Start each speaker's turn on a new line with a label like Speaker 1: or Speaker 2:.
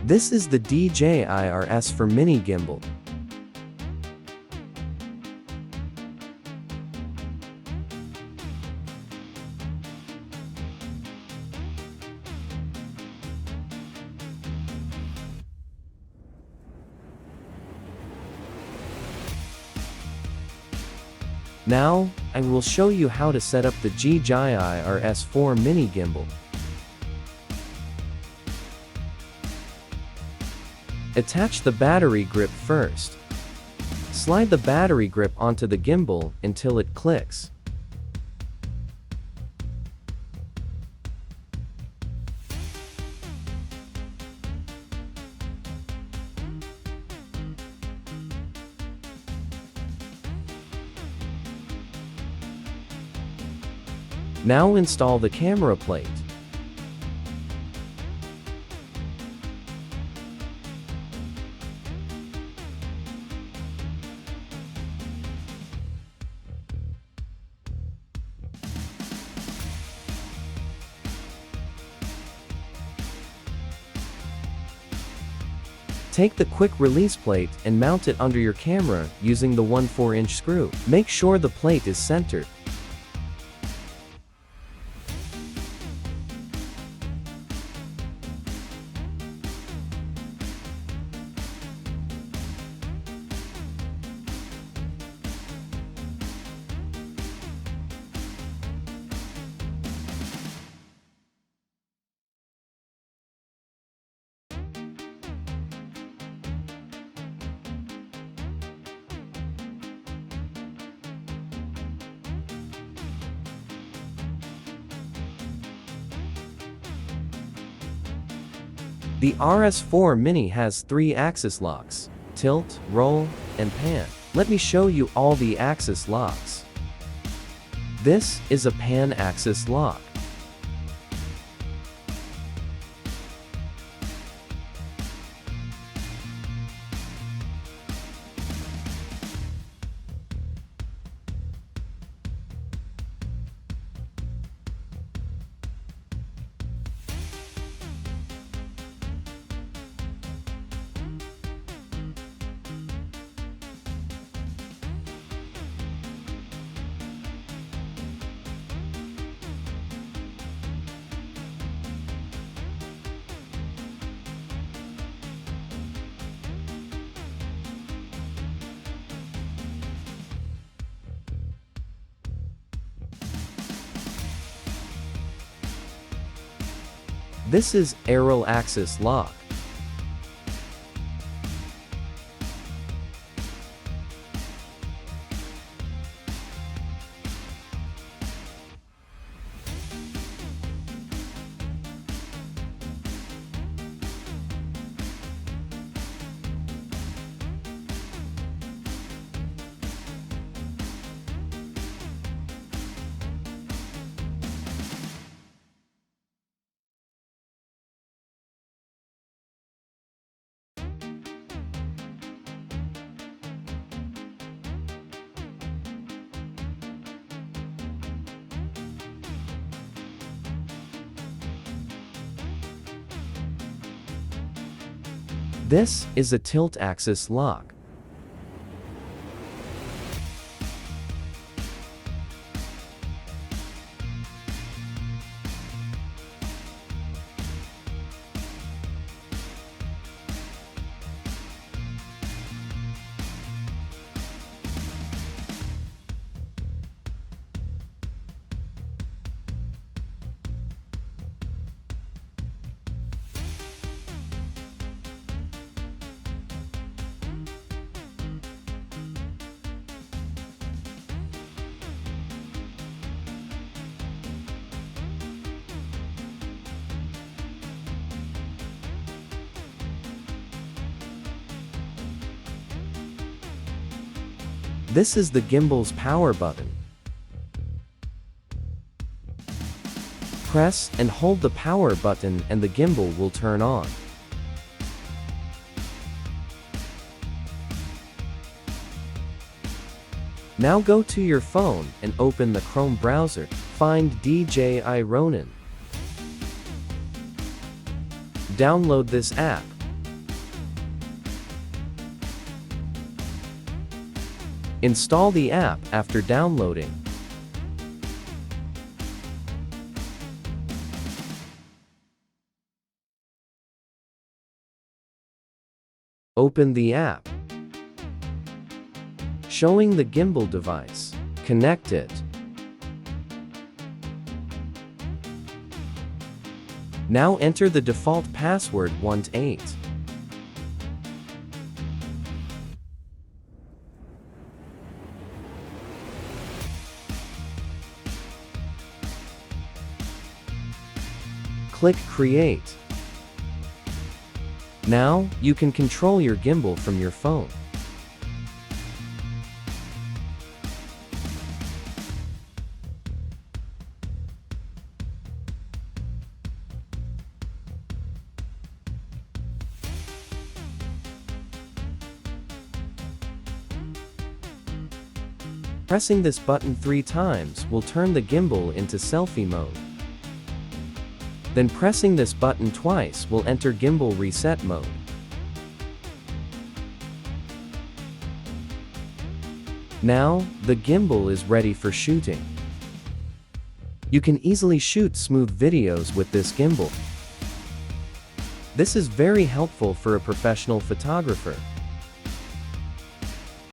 Speaker 1: This is the DJI RS for mini gimbal. Now, I will show you how to set up the DJI RS 4 mini gimbal. Attach the battery grip first. Slide the battery grip onto the gimbal until it clicks. Now install the camera plate. Take the quick release plate and mount it under your camera using the 1/4-inch screw. Make sure the plate is centered. The RS4 Mini has 3 axis locks: tilt, roll, and pan. Let me show you all the axis locks. This is a pan axis lock. This is arrow axis lock. This is a tilt axis lock. This is the gimbal's power button. Press and hold the power button and the gimbal will turn on. Now go to your phone and open the Chrome browser. Find DJI Ronin. Download this app. Install the app after downloading. Open the app, showing the gimbal device. Connect it. Now enter the default password 128. Click Create. Now, you can control your gimbal from your phone. Pressing this button 3 times will turn the gimbal into selfie mode. Then pressing this button twice will enter gimbal reset mode. Now, the gimbal is ready for shooting. You can easily shoot smooth videos with this gimbal. This is very helpful for a professional photographer.